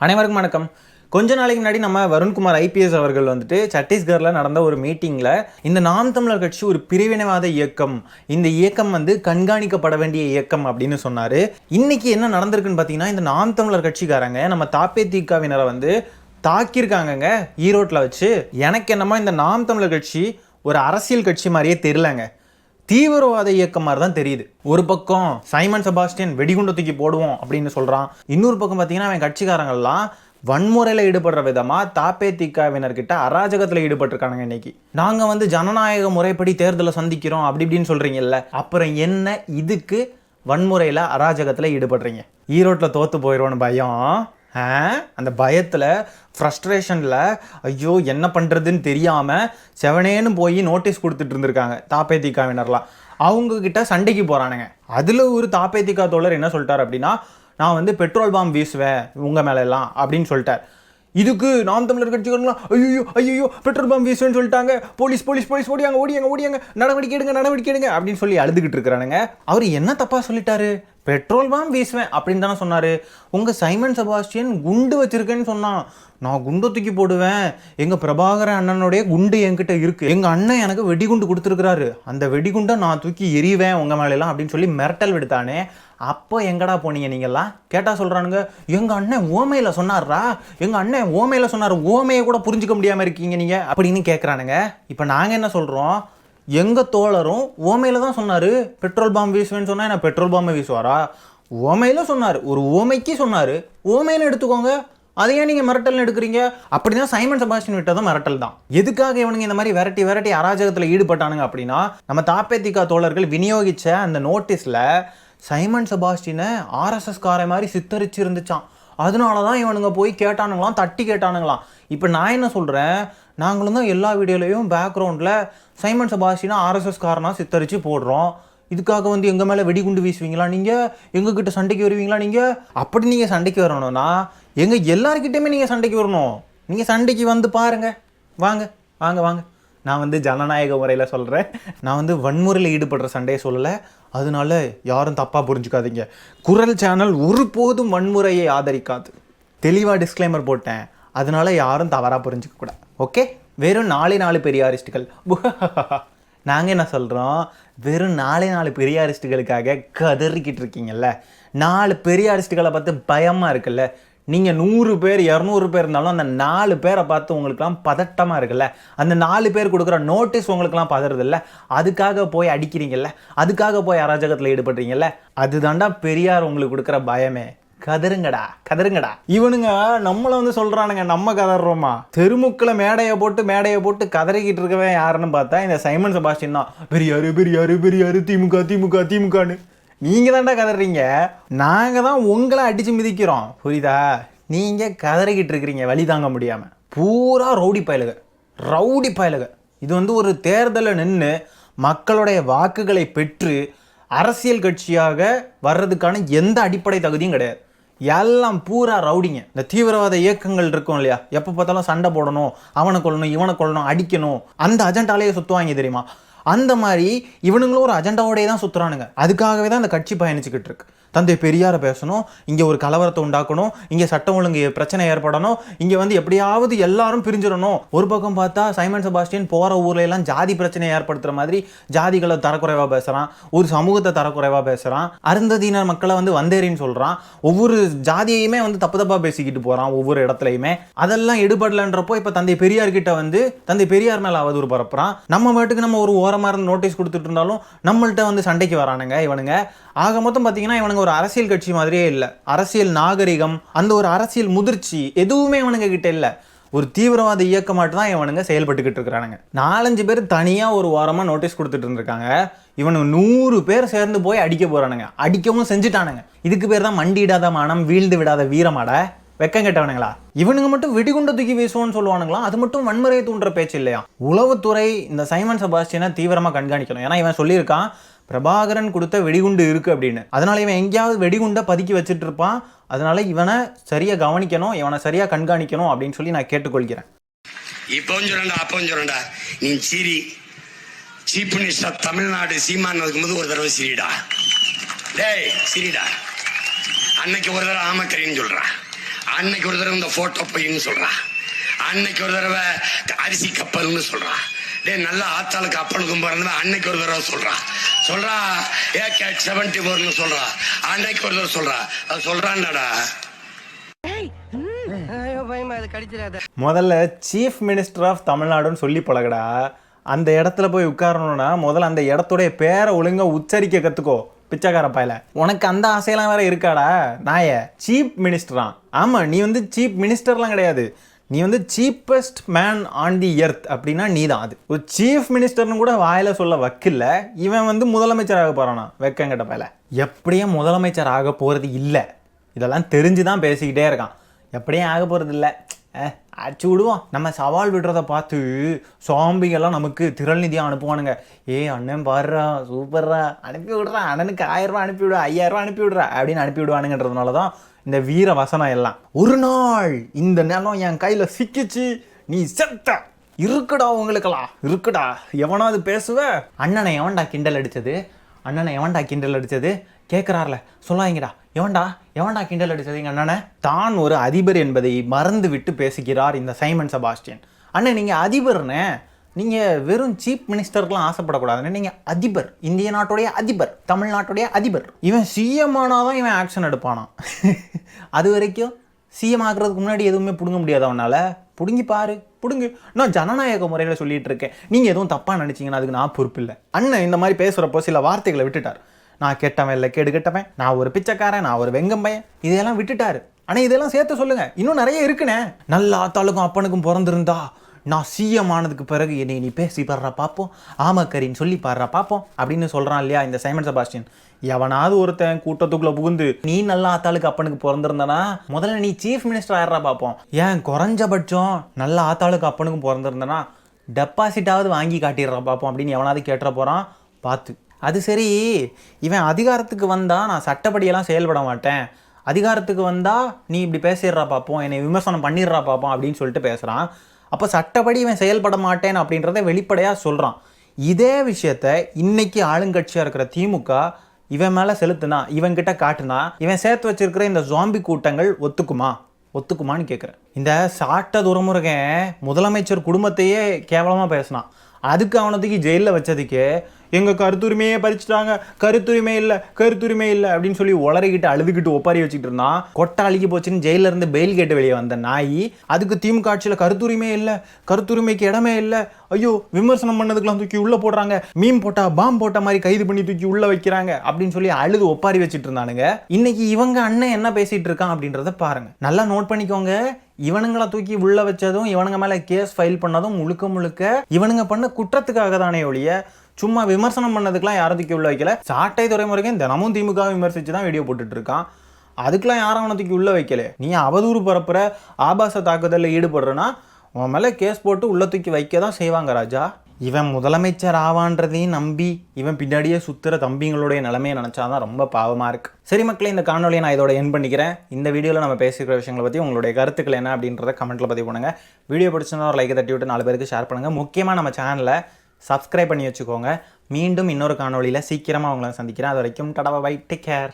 அனைவருக்கும் வணக்கம். கொஞ்ச நாளைக்கு முன்னாடி நம்ம வருண்குமார் ஐபிஎஸ் அவர்கள் வந்துட்டு சத்தீஸ்கரில் நடந்த ஒரு மீட்டிங்கில் இந்த நாம் தமிழர் கட்சி ஒரு பிரிவினைவாத இயக்கம், இந்த இயக்கம் வந்து கண்காணிக்கப்பட வேண்டிய இயக்கம் அப்படின்னு சொன்னார். இன்னைக்கு என்ன நடந்திருக்குன்னு பார்த்தீங்கன்னா, இந்த நாம் தமிழர் கட்சிக்காரங்க நம்ம தாப்பேதிகாவினரை வந்து தாக்கியிருக்காங்கங்க ஈரோட்டில் வச்சு. எனக்கு என்னமோ இந்த நாம் தமிழர் கட்சி ஒரு அரசியல் கட்சி மாதிரியே தெரியலங்க, தீவிரவாத இயக்கம் மாதிரி தான் தெரியுது. ஒரு பக்கம் சைமன் செபாஸ்டியன் வெடிகுண்டு தூக்கி போடுவோம் அப்படின்னு சொல்கிறான், இன்னொரு பக்கம் பார்த்தீங்கன்னா அவன் கட்சிக்காரங்கள்லாம் வன்முறையில் ஈடுபடுற விதமாக தாப்பேதிகாவினர்கிட்ட அராஜகத்தில் ஈடுபட்டிருக்கானுங்க. இன்னைக்கு நாங்கள் வந்து ஜனநாயக முறைப்படி தேர்தலை சந்திக்கிறோம் அப்படி இப்படின்னு சொல்கிறீங்கல்ல, அப்புறம் என்ன இதுக்கு வன்முறையில் அராஜகத்தில் ஈடுபடுறீங்க? ஈரோட்டில் தோற்று போயிடுவோன்னு பயம், அந்த பயத்தில் ஃப்ரஸ்ட்ரேஷனில் ஐயோ என்ன பண்ணுறதுன்னு தெரியாமல் செவனேன்னு போய் நோட்டீஸ் கொடுத்துட்டு இருந்திருக்காங்க தாப்பேதிகாவினர்லாம். அவங்கக்கிட்ட சண்டைக்கு போகிறானுங்க. அதில் ஒரு தாப்பேதிகா தோழர் என்ன சொல்லிட்டார் அப்படின்னா, நான் வந்து பெட்ரோல் பாம்பு வீசுவேன் உங்கள் மேலெல்லாம் அப்படின்னு சொல்லிட்டார். இதுக்கு நாம் தமிழர் கட்சிகள்லாம் ஐயோ ஐயோ பெட்ரோல் பாம்பு வீசுவேன்னு சொல்லிட்டாங்க, போலீஸ் போலீஸ் போலீஸ் ஓடியாங்க ஓடியாங்க ஓடியாங்க, நடவடிக்கை எடுங்க அப்படின்னு சொல்லி அழுதுகிட்டு இருக்கிறானுங்க. அவர் என்ன தப்பாக சொல்லிட்டாரு? பெட்ரோல் பாம்பு வீசுவேன் அப்படின்னு தானே சொன்னார். உங்கள் சைமன் செபாஸ்டியன் குண்டு வச்சிருக்கேன்னு சொன்னான், நான் குண்டு தூக்கி போடுவேன், எங்கள் பிரபாகரன் அண்ணனுடைய குண்டு என்கிட்ட இருக்குது, எங்கள் அண்ணன் எனக்கு வெடிகுண்டு கொடுத்துருக்குறாரு, அந்த வெடிகுண்டை நான் தூக்கி எறிவேன் உங்கள் மேலாம் அப்படின்னு சொல்லி மிரட்டல் விடுத்தானே. அப்போ எங்கடா போனீங்க நீங்கள்லாம்? கேட்டால் சொல்கிறானுங்க, எங்கள் அண்ணன் ஓமையில் சொன்னார்ரா, எங்கள் அண்ணன் ஓமையில் சொன்னார், ஓமையை கூட புரிஞ்சுக்க முடியாமல் இருக்கீங்க நீங்கள் அப்படின்னு கேட்குறானுங்க. இப்போ நாங்கள் என்ன சொல்கிறோம், எங்கள் தோழரும் ஓமையில் தான் சொன்னார், பெட்ரோல் பாம்பு வீசுவேன்னு சொன்னால் என்ன பெட்ரோல் பாம்பை வீசுவாரா? ஓமையில் சொன்னார், ஒரு ஓமைக்கு சொன்னார், ஓமைன்னு எடுத்துக்கோங்க, அதையே நீங்கள் மிரட்டல்னு எடுக்கிறீங்க. அப்படி தான் சைமன் செபாஸ்டியன் விட்டதும் மிரட்டல் தான். எதுக்காக இவனுங்க இந்த மாதிரி விரட்டி அராஜகத்தில் ஈடுபட்டானுங்க அப்படின்னா, நம்ம தாப்பேதிகா தோழர்கள் விநியோகித்த அந்த நோட்டீஸில் சைமன் செபாஸ்டியனை ஆர்எஸ்எஸ் காரை மாதிரி சித்தரிச்சு இருந்துச்சான். அதனால தான் இவனுங்க போய் கேட்டானுங்களாம், தட்டி கேட்டானுங்களாம். இப்போ நான் என்ன சொல்கிறேன், நாங்களும் தான் எல்லா வீடியோலையும் பேக்ரவுண்டில் சைமன் செபாஸ்டியனை ஆர்எஸ்எஸ் காரனா சித்தரித்து போடுறோம். இதுக்காக வந்து எங்கள் மேலே வெடிகுண்டு வீசுவீங்களா நீங்கள்? எங்ககிட்ட சண்டைக்கு வருவீங்களா நீங்கள்? அப்படி நீங்கள் சண்டைக்கு வரணும்னா எங்கள் எல்லாருக்கிட்டையுமே நீங்கள் சண்டைக்கு வரணும். நீங்கள் சண்டைக்கு வந்து பாருங்கள், வாங்க வாங்க வாங்க. நான் வந்து ஜனநாயக முறையில் சொல்கிறேன், நான் வந்து வன்முறையில் ஈடுபடுற சண்டையை சொல்லலை, அதனால யாரும் தப்பாக புரிஞ்சுக்காதீங்க. குரல் சேனல் ஒருபோதும் வன்முறையை ஆதரிக்காது, தெளிவாக டிஸ்க்ளைமர் போட்டேன், அதனால யாரும் தவறாக புரிஞ்சுக்கக்கூடாது. ஓகே, வெறும் 4 பெரியாரிஸ்டுகள் நாங்கள் என்ன சொல்கிறோம், வெறும் 4 பெரியாரிஸ்டுகளுக்காக கதறிக்கிட்டு இருக்கீங்கல்ல, 4 பெரியாரிஸ்டுகளை பார்த்து பயமாக இருக்குல்ல. நீங்கள் 100 பேர் 200 பேர் இருந்தாலும் அந்த 4 பேரை பார்த்து உங்களுக்குலாம் பதட்டமாக இருக்குல்ல, அந்த 4 பேர் கொடுக்குற நோட்டீஸ் உங்களுக்குலாம் பதறதில்ல, அதுக்காக போய் அடிக்கிறீங்கல்ல, அதுக்காக போய் அராஜகத்தில் ஈடுபடுறீங்கல்ல, அதுதாண்டா பெரியார் உங்களுக்கு கொடுக்குற பயமே. கதருங்கடா கதருங்கடா. இவனுங்க நம்மளை வந்து சொல்கிறானுங்க நம்ம கதறோமா? தெருமுக்கில் மேடையை போட்டு கதறிக்கிட்டு இருக்கவே யாருன்னு பார்த்தா இந்த சைமன் செபாஸ்டியன் தான். பெரியாரு பெரியாரு பெரியாரு, திமுக திமுக திமுகன்னு நீங்கள் தான்டா கதறீங்க, நாங்கள் தான் உங்களை அடித்து மிதிக்கிறோம், புரியுதா? நீங்கள் கதறிக்கிட்டு இருக்கிறீங்க வழி தாங்க முடியாமல். பூரா ரவுடி பயலுக. இது வந்து ஒரு தேர்தலில் நின்று மக்களுடைய வாக்குகளை பெற்று அரசியல் கட்சியாக வர்றதுக்கான எந்த அடிப்படை தகுதியும் கிடையாது. எல்லாம் பூரா ரவுடிங்க. இந்த தீவிரவாத இயக்கங்கள் இருக்கும் இல்லையா, எப்போ பார்த்தாலும் சண்டை போடணும், அவனை கொல்லணும் இவனை கொல்லணும் அடிக்கணும், அந்த அஜெண்டாலேயே சுற்றுவாங்க தெரியுமா? அந்த மாதிரி இவனுங்களும் ஒரு அஜெண்டாவோடய தான் சுற்றுறானுங்க. அதுக்காகவே தான் இந்த கட்சி பயணிச்சுக்கிட்டு இருக்கு. தந்தை பெரியாரை பேசணும், இங்கே ஒரு கலவரத்தை உண்டாக்கணும், இங்கே சட்டம் ஒழுங்கு பிரச்சனை ஏற்படணும், இங்கே வந்து எப்படியாவது எல்லாரும் பிரிஞ்சிடணும். ஒரு பக்கம் பார்த்தா சைமன் செபாஸ்டியன் போகிற ஊர்ல எல்லாம் ஜாதி பிரச்சனையை ஏற்படுத்துகிற மாதிரி ஜாதிகளை தரக்குறைவாக பேசுகிறான், ஒரு சமூகத்தை தரக்குறைவாக பேசுகிறான், அருந்ததியினர் மக்களை வந்து வந்தேறின்னு சொல்கிறான், ஒவ்வொரு ஜாதியையுமே வந்து தப்பாக பேசிக்கிட்டு போகிறான் ஒவ்வொரு இடத்துலையுமே. அதெல்லாம் எடுபடலன்றப்போ இப்போ தந்தை பெரியார்கிட்ட வந்து தந்தை பெரியார் மேலே அவதூறு பரப்புறான். நம்ம பாட்டுக்கு நம்ம ஒரு ஓரமாக இருந்து நோட்டீஸ் கொடுத்துட்டு இருந்தாலும் நம்மள்கிட்ட வந்து சண்டைக்கு வரானுங்க இவனுங்க. ஆக மொத்தம் பார்த்தீங்கன்னா இவனுங்க ஒரு அரசியல் கட்சி மாதிரியே இல்லை. அரசியல் நாகரிகம், அந்த ஒரு அரசியல் முதிர்ச்சி எதுவுமே இவனுங்க கிட்ட இல்லை. ஒரு தீவிரவாத இயக்கம் மட்டும் தான் இவனுங்க செயல்பட்டுக்கிட்டு இருக்கிறானுங்க. 4-5 பேர் தனியாக ஒரு வாரமாக நோட்டீஸ் கொடுத்துட்டு இருந்திருக்காங்க. இவனுங்க 100 பேர் சேர்ந்து போய் அடிக்க போகிறானுங்க, அடிக்கவும் செஞ்சுட்டானுங்க. இதுக்கு பேர் தான் மண்டியிடாத மனம் வீழ்ந்து விடாத வீரமாட. வெக்கம் கேட்டவனுங்களா? இவனுங்க மட்டும் வெடிகுண்ட தூக்கி வீசுவோன்னு சொல்லுவானுங்களா? அது மட்டும் வன்முறையை தூண்டுற பேச்சு இல்லையா? உளவுத்துறை இந்த சைமன் செபாஸ்டியனை தீவிரமாக கண்காணிக்கணும். ஏன்னா இவன் சொல்லியிருக்கான் பிரபாகரன் கொடுத்த வெடிகுண்டு இருக்குது அப்படின்னு. அதனால இவன் எங்கேயாவது வெடிகுண்டை பதுக்கி வச்சுட்டு இருப்பான். அதனால இவனை சரியாக கவனிக்கணும், இவனை சரியாக கண்காணிக்கணும் அப்படின்னு சொல்லி நான் கேட்டுக்கொள்கிறேன். இப்போ சொல்றா நீ சிரி சீஃப் மினிஸ்டர் தமிழ்நாடு சீமான் இருக்கும்போது ஒரு தடவை சிரிடா, டேய் சிரிடா, அன்னைக்கு ஒரு தடவை ஆமக்கரின்னு சொல்றான், அன்னைக்கு ஒரு தடவை இந்த போட்டோ பொய்ன்னு சொல்றா, அன்னைக்கு ஒரு தடவை அரிசி கப்பல்னு சொல்றா. டேய் நல்ல ஆத்தாளுக்கு அப்பனுக்கும் பிறந்தவன் அன்னைக்கு ஒரு தடவை சொல்றா AK-74ன்னு சொல்றா, அன்னைக்கு ஒரு தடவை சொல்றா. அது சொல்றான்டா. முதல்ல சீஃப் மினிஸ்டர் ஆஃப் தமிழ்நாடுன்னு சொல்லி பழகடா. அந்த இடத்துல போய் உட்காரணும்னா முதல்ல அந்த இடத்துடைய பேரை ஒழுங்கா உச்சரிக்க கற்றுக்கோ பிச்சைக்கார பாயில. உனக்கு அந்த ஆசையெல்லாம் வேற இருக்காடா நாய? சீஃப் மினிஸ்டரா? ஆமாம், நீ வந்து சீஃப் மினிஸ்டர்லாம் கிடையாது, நீ வந்து cheapest man on the earth அப்படின்னா நீ தான். அது ஒரு சீஃப் மினிஸ்டர்னு கூட வாயில சொல்ல வக்கில்ல, இவன் வந்து முதலமைச்சர் ஆக போகிறானா வெக்கங்கிட்ட பாயில. எப்படியும் முதலமைச்சர் ஆக போகிறது இல்லை, இதெல்லாம் தெரிஞ்சு தான் பேசிக்கிட்டே இருக்கான். எப்படியும் ஆக போகிறது இல்லை, அடிச்சு விடுவோம். நம்ம சவால் விடுறத பார்த்து சாம்பிங்கெல்லாம் நமக்கு திரள் நிதியாக அனுப்புவானுங்க. அண்ணன் பாடுறா சூப்பர்ரா, அனுப்பி விடுறா, அண்ணனுக்கு 1000 ரூபா அனுப்பி விடுறா, 5000 ரூபா அனுப்பி விடுறா அப்படின்னு அனுப்பி விடுவானுங்கன்றதுனால தான் இந்த வீர வசனம் எல்லாம். ஒரு நாள் இந்த நிலம் என் கையில் சிக்கிச்சு, நீ செத்த இருக்குடா, உங்களுக்கெல்லாம் இருக்குடா. எவனாவது பேசுவ? அண்ணனை எவன்டா கிண்டல் அடித்தது, அண்ணனை எவன்டா கிண்டல் அடித்தது கேட்குறாருல, சொல்லாங்கடா. எவன்டா கிண்டல் அடித்தது எங்கள் அண்ணனை? தான் ஒரு அதிபர் என்பதை மறந்து விட்டு பேசுகிறார் இந்த சைமன் செபாஸ்டியன். அண்ணன் நீங்கள் அதிபர்னே, நீங்கள் வெறும் சீஃப் மினிஸ்டருக்குலாம் ஆசைப்படக்கூடாதுன்னு, நீங்கள் அதிபர், இந்திய நாட்டுடைய அதிபர், தமிழ்நாட்டுடைய அதிபர். இவன் சிஎம் ஆனாதான் இவன் ஆக்ஷன் எடுப்பானா? அது வரைக்கும் சிஎம் ஆகிறதுக்கு முன்னாடி எதுவுமே பிடுங்க முடியாது அவனால். பிடுங்கி பாரு, பிடுங்கு. நான் ஜனநாயக முறையில் சொல்லிட்டு இருக்கேன், நீங்கள் எதுவும் தப்பாக நினச்சிங்கன்னா அதுக்கு நான் பொறுப்பு இல்லை. அண்ணன் இந்த மாதிரி பேசுகிறப்போ சில வார்த்தைகளை விட்டுட்டார். நான் கெட்டவன் இல்லை, கேடு கெட்டவன், நான் ஒரு பிச்சைக்காரன், நான் ஒரு வெங்கம் பையன், இதெல்லாம் விட்டுட்டாரு. ஆனால் இதெல்லாம் சேர்த்து சொல்லுங்க, இன்னும் நிறைய இருக்குண்ணே. நல்ல ஆத்தாளுக்கும் அப்பனுக்கும் பிறந்திருந்தா நான் சிஎம் ஆனதுக்கு பிறகு என்னை நீ பேசி பாடுறா பார்ப்போம், ஆமக்கரின்னு சொல்லி பாடுறா பார்ப்போம் அப்படின்னு சொல்கிறான் இல்லையா இந்த சைமன் செபாஸ்டியன். எவனாவது ஒருத்தன் கூட்டத்துக்குள்ளே புகுந்து நீ நல்ல ஆத்தாளுக்கு அப்பனுக்கு பிறந்திருந்தனா முதல்ல நீ சீஃப் மினிஸ்டர் ஆயிடுறா பார்ப்போம், ஏன் குறைஞ்சபட்சம் நல்ல ஆத்தாளுக்கு அப்பனுக்கும் பிறந்திருந்தனா டெபாசிட்டாவது வாங்கி காட்டிடுறா பார்ப்போம் அப்படின்னு எவனாவது கேட்டுற போகிறான் பார்த்து. அது சரி, இவன் அதிகாரத்துக்கு வந்தால் நான் சட்டப்படியெல்லாம் செயல்பட மாட்டேன், அதிகாரத்துக்கு வந்தால் நீ இப்படி பேசிடுறா பார்ப்போம், என்னை விமர்சனம் பண்ணிடுறா பார்ப்போம் அப்படின்னு சொல்லிட்டு பேசுகிறான். அப்போ சட்டப்படி இவன் செயல்பட மாட்டேன் அப்படின்றத வெளிப்படையாக சொல்கிறான். இதே விஷயத்த இன்னைக்கு ஆளுங்கட்சியாக இருக்கிற திமுக இவன் மேலே செலுத்துனா, இவன்கிட்ட காட்டுனா, இவன் சேர்த்து வச்சிருக்கிற இந்த ஜாம்பி கூட்டங்கள் ஒத்துக்குமான்னு கேட்குறேன். இந்த சாட்ட துரைமுருகன் முதலமைச்சர் குடும்பத்தையே கேவலமாக பேசினான். அதுக்கு அவனத்துக்கு ஜெயிலில் வச்சதுக்கு எங்கள் கருத்துரிமையே பறிச்சுட்டாங்க, கருத்துரிமை இல்லை அப்படின்னு சொல்லி உளறிக்கிட்டு அழுதுகிட்டு ஒப்பாரி வச்சுக்கிட்டு இருந்தான். கொட்டை அழுகி போச்சுன்னு ஜெயிலில் இருந்து பெயில் கேட்டு வெளியே வந்த நாய் அதுக்கு திமுக ஆட்சியில் கருத்துரிமை இல்லை, கருத்துரிமைக்கு இடமே இல்லை, ஐயோ விமர்சனம் பண்ணதுக்கெல்லாம் தூக்கி உள்ளே போடுறாங்க, மீன் போட்டா பாம் போட்ட மாதிரி கைது பண்ணி தூக்கி உள்ளே வைக்கிறாங்க அப்படின்னு சொல்லி அழுது ஒப்பாரி வச்சுட்டு இருந்தானுங்க. இன்னைக்கு இவங்க அண்ணன் என்ன பேசிட்டு இருக்கான் அப்படின்றத பாருங்க, நல்லா நோட் பண்ணிக்கோங்க. இவனுங்களை தூக்கி உள்ள வச்சதும் இவனுங்க மேலே கேஸ் ஃபைல் பண்ணதும் முழுக்க இவனுங்க பண்ண குற்றத்துக்காக தானே ஒழிய சும்மா விமர்சனம் பண்ணதுக்கெல்லாம் யாரும் தூக்கி உள்ள வைக்கல. சாட்டை துரைமுருகன் தினமும் திமுக விமர்சித்து தான் வீடியோ போட்டுட்டு இருக்கான், அதுக்கெல்லாம் யாரும் அவனை தூக்கி உள்ள வைக்கல. நீ அவதூறு பரப்புற ஆபாச தாக்குதலில் ஈடுபடுறனா உன் மேலே கேஸ் போட்டு உள்ள தூக்கி வைக்க தான் செய்வாங்க ராஜா. இவன் முதலமைச்சர் ஆவான்றதையும் நம்பி இவன் பின்னாடியே சுத்துற தம்பிங்களுடைய நிலைமையை நினச்சாதான் ரொம்ப பாவமாக இருக்குது. சரி மக்களே, இந்த காணொலியை நான் இதோட என் பண்ணிக்கிறேன். இந்த வீடியோவில் நம்ம பேசிக்கிற விஷயங்களை பற்றி உங்களுடைய கருத்துக்கள் என்ன அப்படின்றத கமெண்ட்டில் பதிவு பண்ணுங்கள். வீடியோ பிடிச்சிருந்தா ஒரு லைக்கை தட்டி விட்டு 4 பேருக்கு ஷேர் பண்ணுங்கள். முக்கியமாக நம்ம சேனலை சப்ஸ்கிரைப் பண்ணி வச்சுக்கோங்க. மீண்டும் இன்னொரு காணொலியில் சீக்கிரமாக உங்களை சந்திக்கிறேன். அது வரைக்கும் டடா பை, டேக் கேர்.